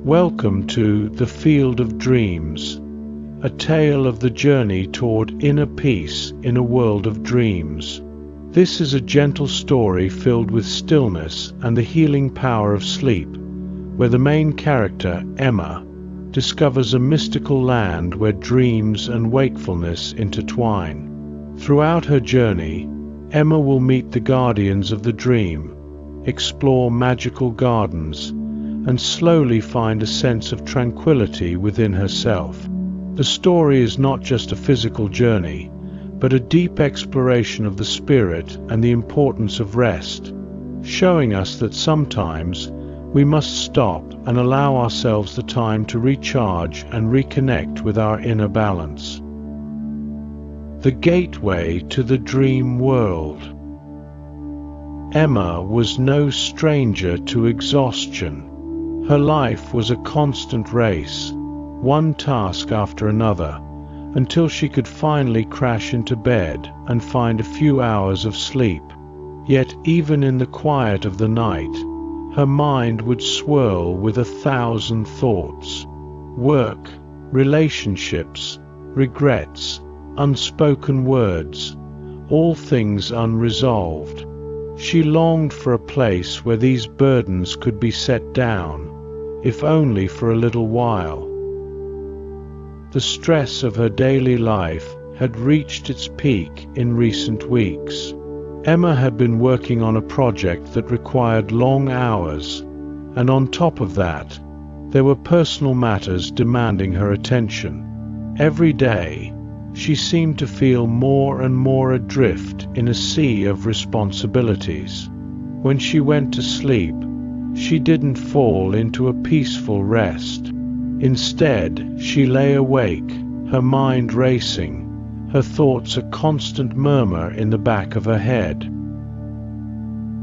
Welcome to The Field of Dreams, a tale of the journey toward inner peace in a world of dreams. This is a gentle story filled with stillness and the healing power of sleep, where the main character, Emma, discovers a mystical land where dreams and wakefulness intertwine. Throughout her journey, Emma will meet the guardians of the dream, explore magical gardens, and slowly find a sense of tranquility within herself. The story is not just a physical journey, but a deep exploration of the spirit and the importance of rest, showing us that sometimes we must stop and allow ourselves the time to recharge and reconnect with our inner balance. The gateway to the dream world. Emma was no stranger to exhaustion. Her life was a constant race, one task after another, until she could finally crash into bed and find a few hours of sleep. Yet even in the quiet of the night, her mind would swirl with 1,000 thoughts. Work, relationships, regrets, unspoken words, all things unresolved. She longed for a place where these burdens could be set down, if only for a little while. The stress of her daily life had reached its peak in recent weeks. Emma had been working on a project that required long hours, and on top of that, there were personal matters demanding her attention. Every day, she seemed to feel more and more adrift in a sea of responsibilities. When she went to sleep, she didn't fall into a peaceful rest. Instead, she lay awake, her mind racing, her thoughts a constant murmur in the back of her head.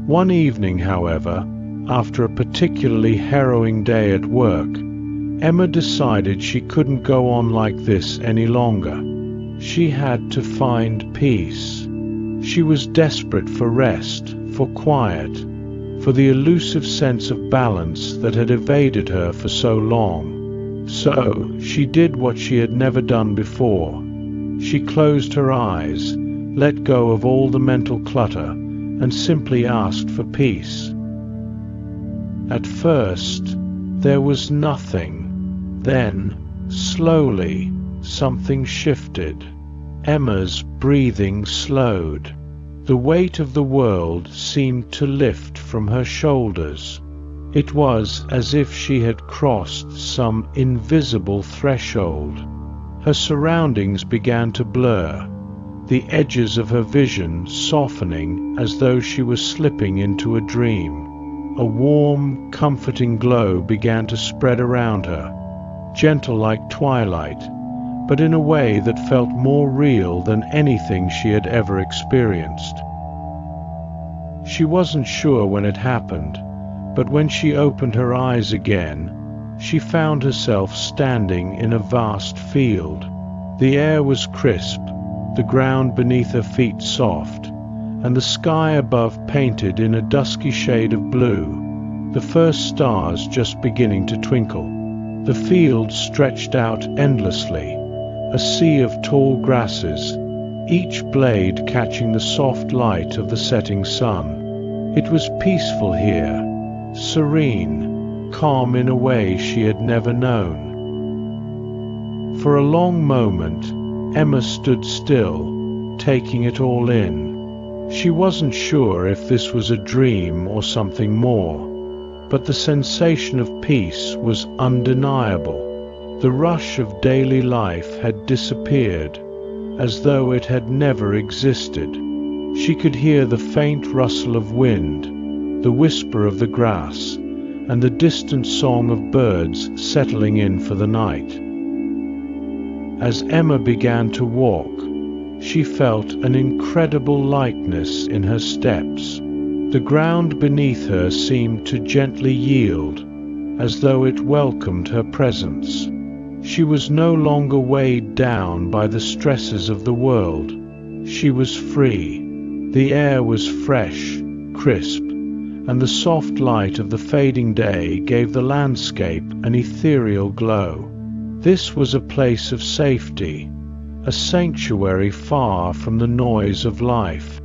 One evening, however, after a particularly harrowing day at work, Emma decided she couldn't go on like this any longer. She had to find peace. She was desperate for rest, for quiet, for the elusive sense of balance that had evaded her for so long. So, she did what she had never done before. She closed her eyes, let go of all the mental clutter, and simply asked for peace. At first, there was nothing. Then, slowly, something shifted. Emma's breathing slowed. The weight of the world seemed to lift from her shoulders. It was as if she had crossed some invisible threshold. Her surroundings began to blur, the edges of her vision softening as though she was slipping into a dream. A warm, comforting glow began to spread around her, gentle like twilight, but in a way that felt more real than anything she had ever experienced. She wasn't sure when it happened, but when she opened her eyes again, she found herself standing in a vast field. The air was crisp, the ground beneath her feet soft, and the sky above painted in a dusky shade of blue, the first stars just beginning to twinkle. The field stretched out endlessly, a sea of tall grasses, each blade catching the soft light of the setting sun. It was peaceful here, serene, calm in a way she had never known. For a long moment, Emma stood still, taking it all in. She wasn't sure if this was a dream or something more, but the sensation of peace was undeniable. The rush of daily life had disappeared, as though it had never existed. She could hear the faint rustle of wind, the whisper of the grass, and the distant song of birds settling in for the night. As Emma began to walk, she felt an incredible lightness in her steps. The ground beneath her seemed to gently yield, as though it welcomed her presence. She was no longer weighed down by the stresses of the world. She was free. The air was fresh, crisp, and the soft light of the fading day gave the landscape an ethereal glow. This was a place of safety, a sanctuary far from the noise of life.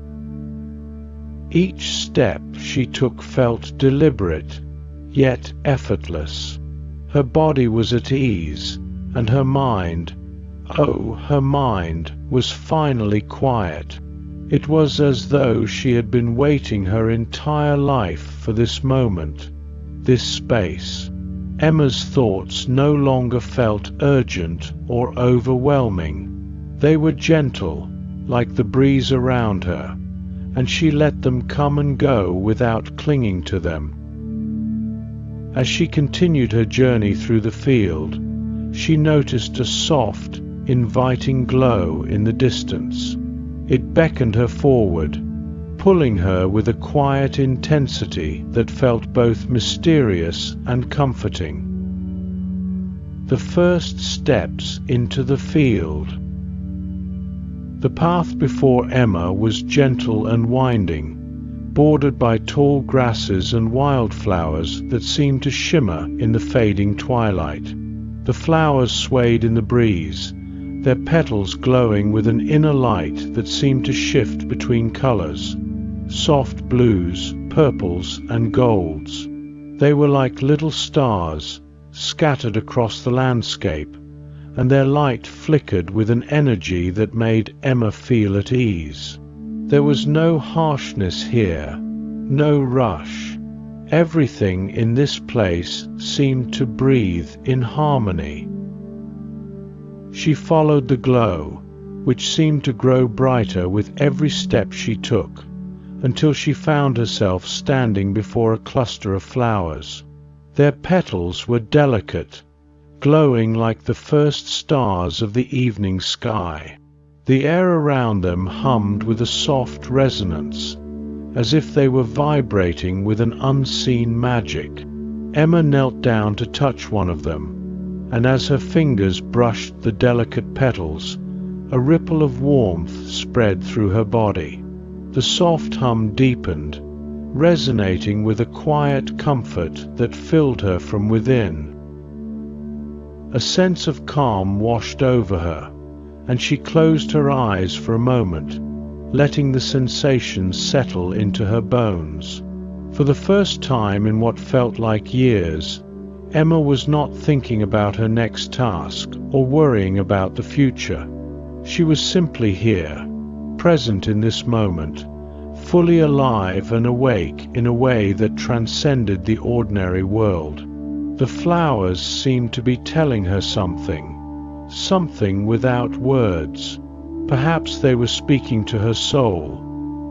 Each step she took felt deliberate, yet effortless. Her body was at ease, and her mind, her mind, was finally quiet. It was as though she had been waiting her entire life for this moment, this space. Emma's thoughts no longer felt urgent or overwhelming. They were gentle, like the breeze around her, and she let them come and go without clinging to them. As she continued her journey through the field, she noticed a soft, inviting glow in the distance. It beckoned her forward, pulling her with a quiet intensity that felt both mysterious and comforting. The first steps into the field. The path before Emma was gentle and winding, bordered by tall grasses and wildflowers that seemed to shimmer in the fading twilight. The flowers swayed in the breeze, their petals glowing with an inner light that seemed to shift between colors, soft blues, purples, and golds. They were like little stars, scattered across the landscape, and their light flickered with an energy that made Emma feel at ease. There was no harshness here, no rush. Everything in this place seemed to breathe in harmony. She followed the glow, which seemed to grow brighter with every step she took, until she found herself standing before a cluster of flowers. Their petals were delicate, glowing like the first stars of the evening sky. The air around them hummed with a soft resonance, as if they were vibrating with an unseen magic. Emma knelt down to touch one of them, and as her fingers brushed the delicate petals, a ripple of warmth spread through her body. The soft hum deepened, resonating with a quiet comfort that filled her from within. A sense of calm washed over her, and she closed her eyes for a moment, letting the sensations settle into her bones. For the first time in what felt like years, Emma was not thinking about her next task or worrying about the future. She was simply here, present in this moment, fully alive and awake in a way that transcended the ordinary world. The flowers seemed to be telling her something without words. Perhaps they were speaking to her soul,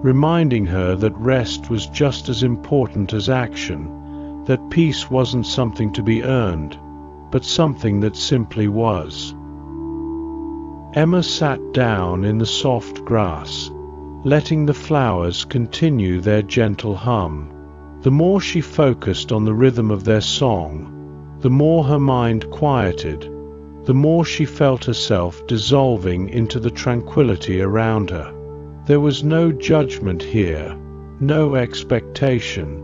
reminding her that rest was just as important as action, that peace wasn't something to be earned, but something that simply was. Emma sat down in the soft grass, letting the flowers continue their gentle hum. The more she focused on the rhythm of their song, the more her mind quieted, the more she felt herself dissolving into the tranquility around her. There was no judgment here, no expectation,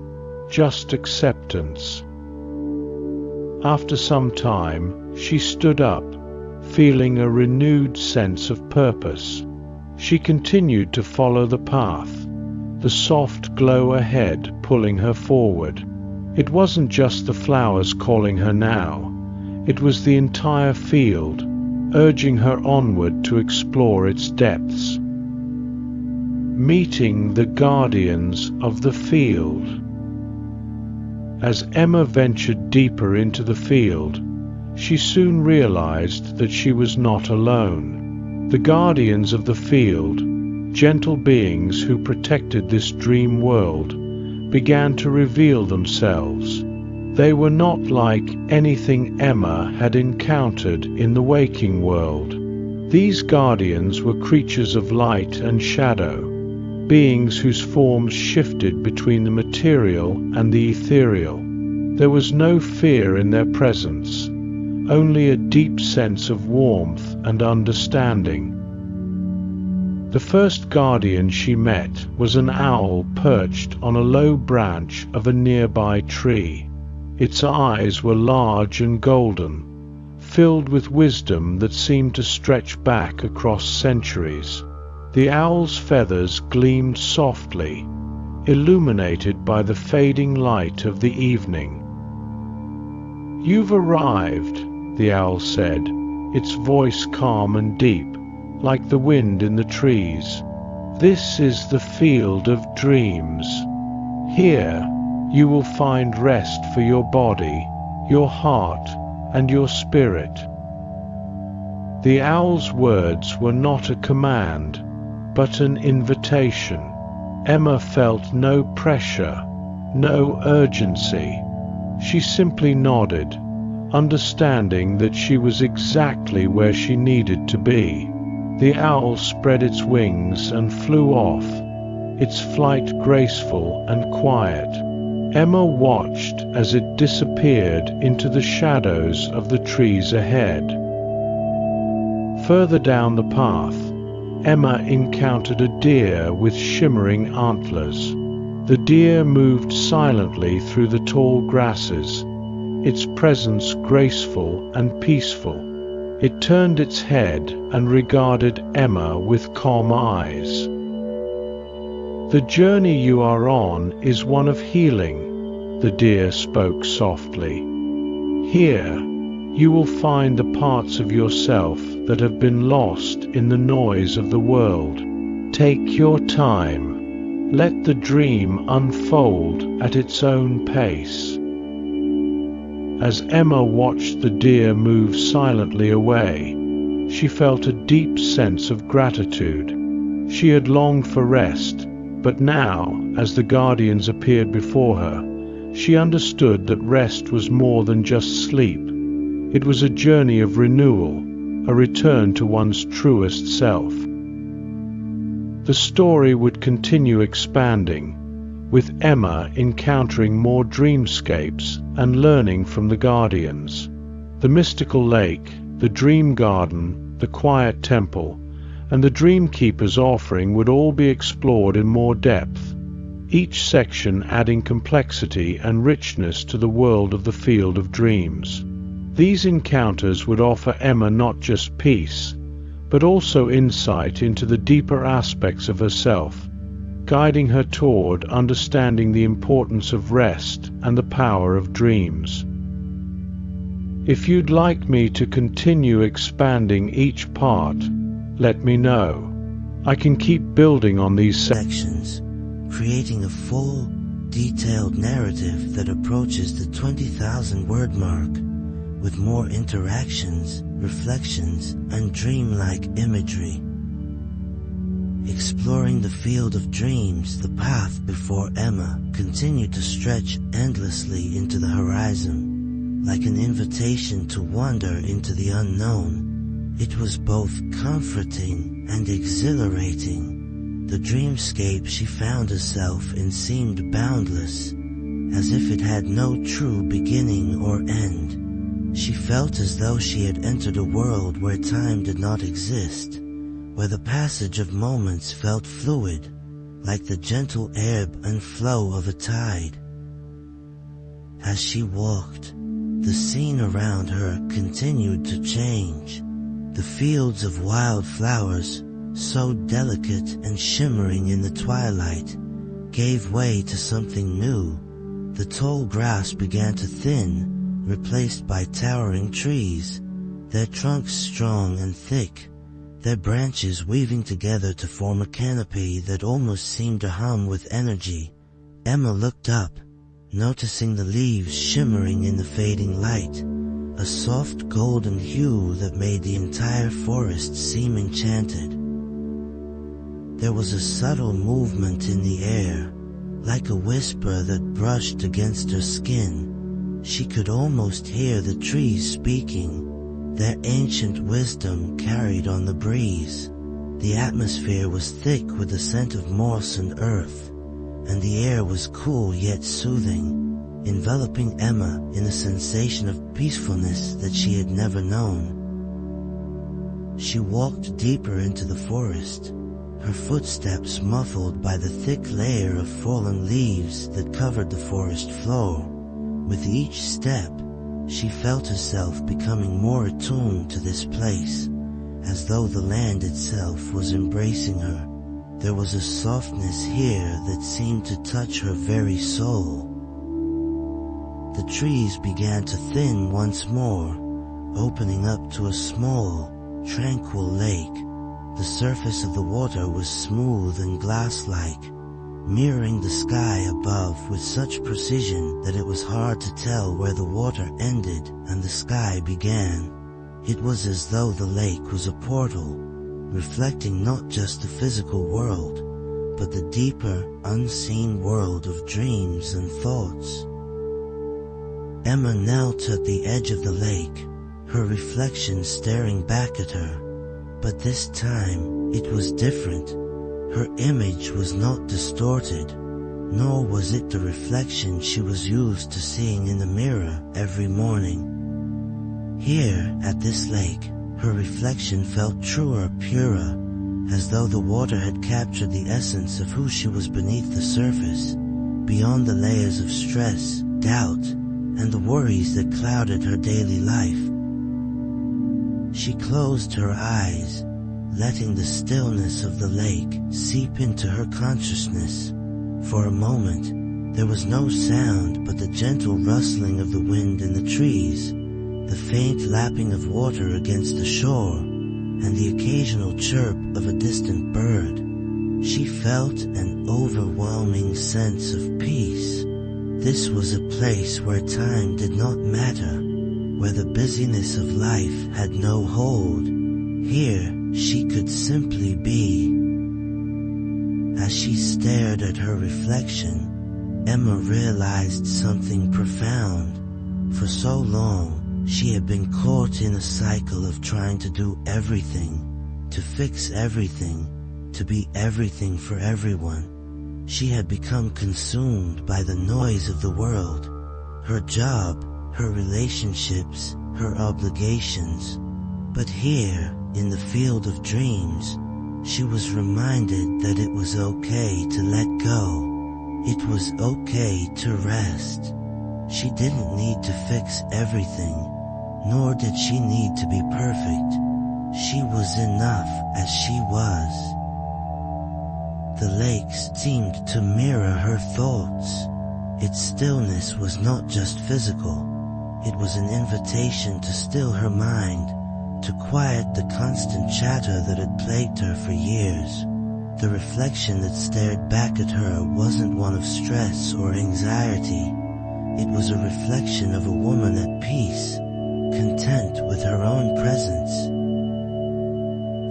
just acceptance. After some time, she stood up, feeling a renewed sense of purpose. She continued to follow the path, the soft glow ahead pulling her forward. It wasn't just the flowers calling her now. It was the entire field, urging her onward to explore its depths. Meeting the guardians of the field. As Emma ventured deeper into the field, she soon realized that she was not alone. The guardians of the field, gentle beings who protected this dream world, began to reveal themselves. They were not like anything Emma had encountered in the waking world. These guardians were creatures of light and shadow, beings whose forms shifted between the material and the ethereal. There was no fear in their presence, only a deep sense of warmth and understanding. The first guardian she met was an owl perched on a low branch of a nearby tree. Its eyes were large and golden, filled with wisdom that seemed to stretch back across centuries. The owl's feathers gleamed softly, illuminated by the fading light of the evening. "You've arrived," the owl said, its voice calm and deep, like the wind in the trees. "This is the field of dreams. Here, you will find rest for your body, your heart, and your spirit." The owl's words were not a command, but an invitation. Emma felt no pressure, no urgency. She simply nodded, understanding that she was exactly where she needed to be. The owl spread its wings and flew off, its flight graceful and quiet. Emma watched as it disappeared into the shadows of the trees ahead. Further down the path, Emma encountered a deer with shimmering antlers. The deer moved silently through the tall grasses, its presence graceful and peaceful. It turned its head and regarded Emma with calm eyes. "The journey you are on is one of healing," the deer spoke softly. "Here, you will find the parts of yourself that have been lost in the noise of the world. Take your time. Let the dream unfold at its own pace." As Emma watched the deer move silently away, she felt a deep sense of gratitude. She had longed for rest, but now, as the guardians appeared before her, she understood that rest was more than just sleep. It was a journey of renewal, a return to one's truest self. The story would continue expanding, with Emma encountering more dreamscapes and learning from the guardians. The mystical lake, the dream garden, the quiet temple, and the dreamkeeper's offering would all be explored in more depth, each section adding complexity and richness to the world of the field of dreams. These encounters would offer Emma not just peace, but also insight into the deeper aspects of herself, guiding her toward understanding the importance of rest and the power of dreams. If you'd like me to continue expanding each part, let me know. I can keep building on these sections, creating a full, detailed narrative that approaches the 20,000 word mark, with more interactions, reflections, and dreamlike imagery. Exploring the field of dreams, the path before Emma continued to stretch endlessly into the horizon, like an invitation to wander into the unknown. It was both comforting and exhilarating. The dreamscape she found herself in seemed boundless, as if it had no true beginning or end. She felt as though she had entered a world where time did not exist, where the passage of moments felt fluid, like the gentle ebb and flow of a tide. As she walked, the scene around her continued to change. The fields of wild flowers, so delicate and shimmering in the twilight, gave way to something new. The tall grass began to thin, replaced by towering trees, their trunks strong and thick, their branches weaving together to form a canopy that almost seemed to hum with energy. Emma looked up, noticing the leaves shimmering in the fading light, a soft golden hue that made the entire forest seem enchanted. There was a subtle movement in the air, like a whisper that brushed against her skin. She could almost hear the trees speaking, their ancient wisdom carried on the breeze. The atmosphere was thick with the scent of moss and earth, and the air was cool yet soothing, enveloping Emma in a sensation of peacefulness that she had never known. She walked deeper into the forest, her footsteps muffled by the thick layer of fallen leaves that covered the forest floor. With each step, she felt herself becoming more attuned to this place, as though the land itself was embracing her. There was a softness here that seemed to touch her very soul. The trees began to thin once more, opening up to a small, tranquil lake. The surface of the water was smooth and glass-like, mirroring the sky above with such precision that it was hard to tell where the water ended and the sky began. It was as though the lake was a portal, reflecting not just the physical world, but the deeper, unseen world of dreams and thoughts. Emma knelt at the edge of the lake, her reflection staring back at her. But this time, it was different. Her image was not distorted, nor was it the reflection she was used to seeing in the mirror every morning. Here, at this lake, her reflection felt truer, purer, as though the water had captured the essence of who she was beneath the surface, beyond the layers of stress, doubt, and the worries that clouded her daily life. She closed her eyes, letting the stillness of the lake seep into her consciousness. For a moment, there was no sound but the gentle rustling of the wind in the trees, the faint lapping of water against the shore, and the occasional chirp of a distant bird. She felt an overwhelming sense of peace. This was a place where time did not matter, where the busyness of life had no hold. Here, she could simply be. As she stared at her reflection, Emma realized something profound. For so long, she had been caught in a cycle of trying to do everything, to fix everything, to be everything for everyone. She had become consumed by the noise of the world, her job, her relationships, her obligations. But here, in the field of dreams, she was reminded that it was okay to let go. It was okay to rest. She didn't need to fix everything, nor did she need to be perfect. She was enough as she was. The lakes seemed to mirror her thoughts. Its stillness was not just physical. It was an invitation to still her mind, to quiet the constant chatter that had plagued her for years. The reflection that stared back at her wasn't one of stress or anxiety. It was a reflection of a woman at peace, content with her own presence.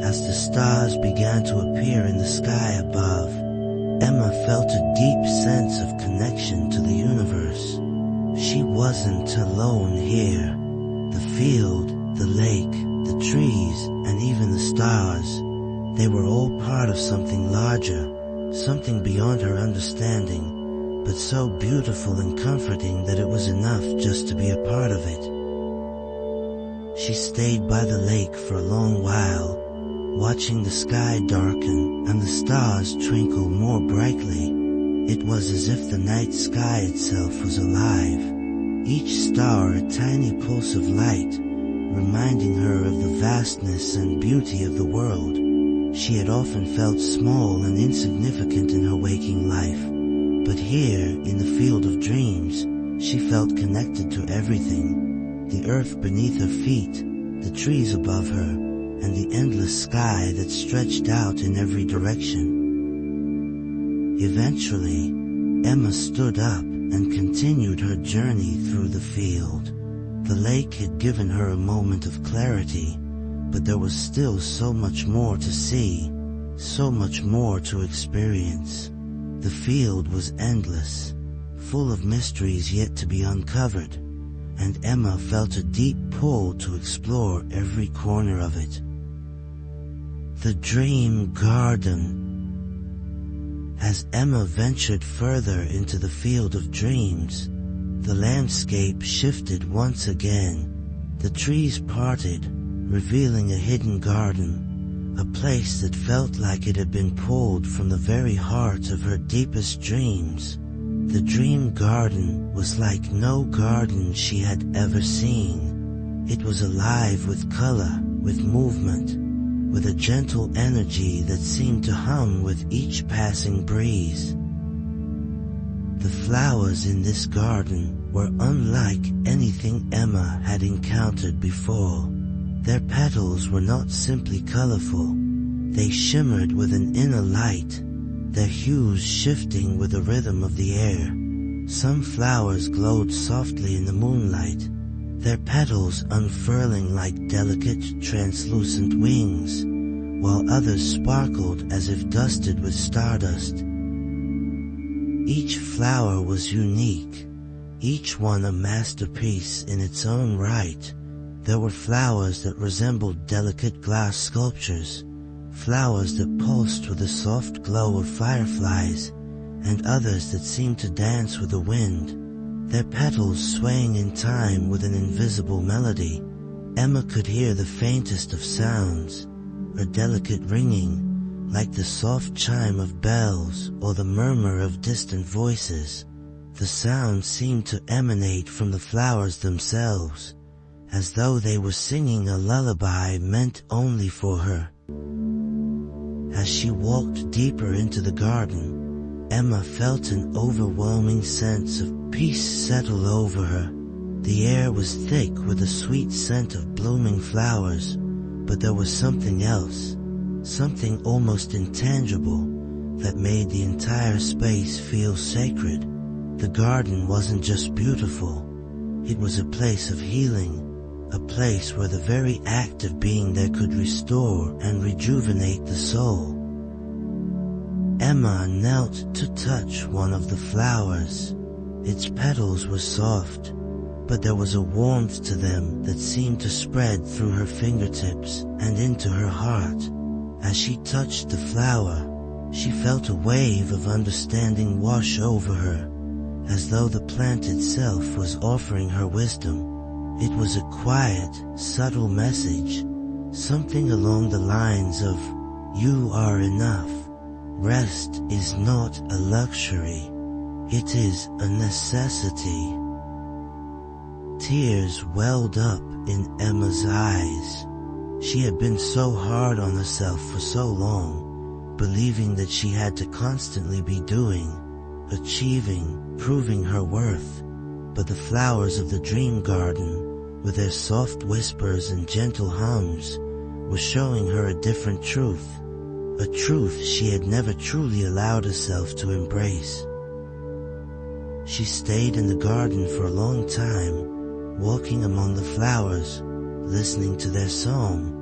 As the stars began to appear in the sky above, Emma felt a deep sense of connection to the universe. She wasn't alone here. The field, the lake, the trees, and even the stars, they were all part of something larger, something beyond her understanding, but so beautiful and comforting that it was enough just to be a part of it. She stayed by the lake for a long while, watching the sky darken and the stars twinkle more brightly. It was as if the night sky itself was alive, each star a tiny pulse of light, reminding her of the vastness and beauty of the world. She had often felt small and insignificant in her waking life, but here, in the field of dreams, she felt connected to everything: the earth beneath her feet, the trees above her, and the endless sky that stretched out in every direction. Eventually, Emma stood up and continued her journey through the field. The lake had given her a moment of clarity, but there was still so much more to see, so much more to experience. The field was endless, full of mysteries yet to be uncovered, and Emma felt a deep pull to explore every corner of it. The Dream Garden. As Emma ventured further into the field of dreams, the landscape shifted once again. The trees parted, revealing a hidden garden, a place that felt like it had been pulled from the very heart of her deepest dreams. The dream garden was like no garden she had ever seen. It was alive with color, with movement, with a gentle energy that seemed to hum with each passing breeze. The flowers in this garden were unlike anything Emma had encountered before. Their petals were not simply colorful, they shimmered with an inner light, their hues shifting with the rhythm of the air. Some flowers glowed softly in the moonlight, their petals unfurling like delicate, translucent wings, while others sparkled as if dusted with stardust. Each flower was unique, each one a masterpiece in its own right. There were flowers that resembled delicate glass sculptures, flowers that pulsed with the soft glow of fireflies, and others that seemed to dance with the wind, their petals swaying in time with an invisible melody. Emma could hear the faintest of sounds, a delicate ringing, like the soft chime of bells or the murmur of distant voices. The sound seemed to emanate from the flowers themselves, as though they were singing a lullaby meant only for her. As she walked deeper into the garden, Emma felt an overwhelming sense of peace settle over her. The air was thick with a sweet scent of blooming flowers, but there was something else, something almost intangible, that made the entire space feel sacred. The garden wasn't just beautiful, it was a place of healing, a place where the very act of being there could restore and rejuvenate the soul. Emma knelt to touch one of the flowers. Its petals were soft, but there was a warmth to them that seemed to spread through her fingertips and into her heart. As she touched the flower, she felt a wave of understanding wash over her, as though the plant itself was offering her wisdom. It was a quiet, subtle message, something along the lines of, "You are enough. Rest is not a luxury. It is a necessity." Tears welled up in Emma's eyes. She had been so hard on herself for so long, believing that she had to constantly be doing, achieving, proving her worth. But the flowers of the dream garden, with their soft whispers and gentle hums, were showing her a different truth, a truth she had never truly allowed herself to embrace. She stayed in the garden for a long time, walking among the flowers, listening to their song,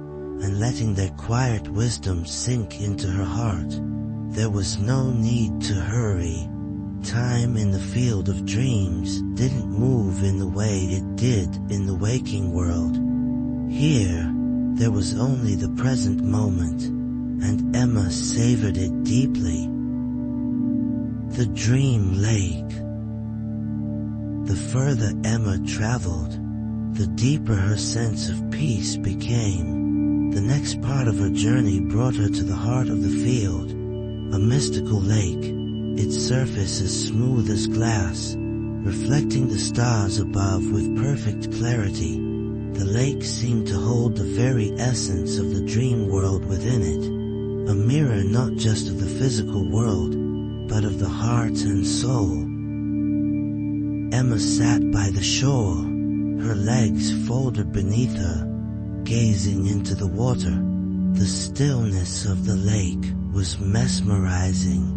and letting their quiet wisdom sink into her heart. There was no need to hurry. Time in the field of dreams didn't move in the way it did in the waking world. Here, there was only the present moment, and Emma savored it deeply. The dream lake. The further Emma traveled, the deeper her sense of peace became. The next part of her journey brought her to the heart of the field, a mystical lake, its surface as smooth as glass, reflecting the stars above with perfect clarity. The lake seemed to hold the very essence of the dream world within it, a mirror not just of the physical world, but of the heart and soul. Emma sat by the shore, her legs folded beneath her, gazing into the water. The stillness of the lake was mesmerizing.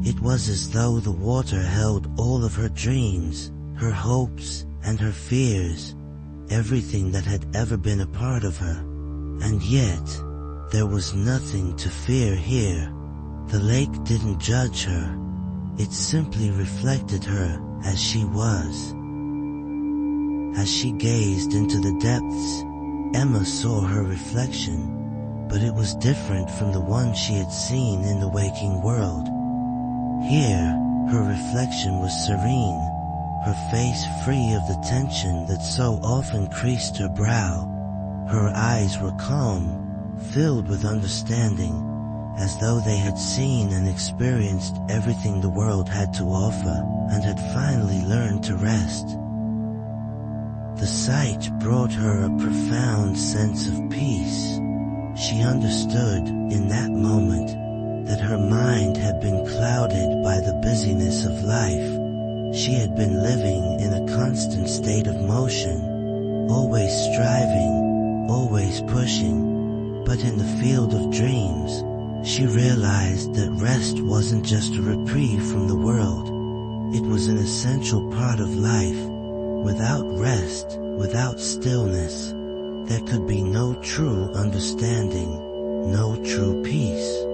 It was as though the water held all of her dreams, her hopes, and her fears, everything that had ever been a part of her. And yet, there was nothing to fear here. The lake didn't judge her. It simply reflected her as she was. As she gazed into the depths, Emma saw her reflection, but it was different from the one she had seen in the waking world. Here, her reflection was serene, her face free of the tension that so often creased her brow. Her eyes were calm, filled with understanding, as though they had seen and experienced everything the world had to offer and had finally learned to rest. The sight brought her a profound sense of peace. She understood in that moment that her mind had been clouded by the busyness of life. She had been living in a constant state of motion, always striving, always pushing. But in the field of dreams, she realized that rest wasn't just a reprieve from the world. It was an essential part of life. Without rest, without stillness, there could be no true understanding, no true peace.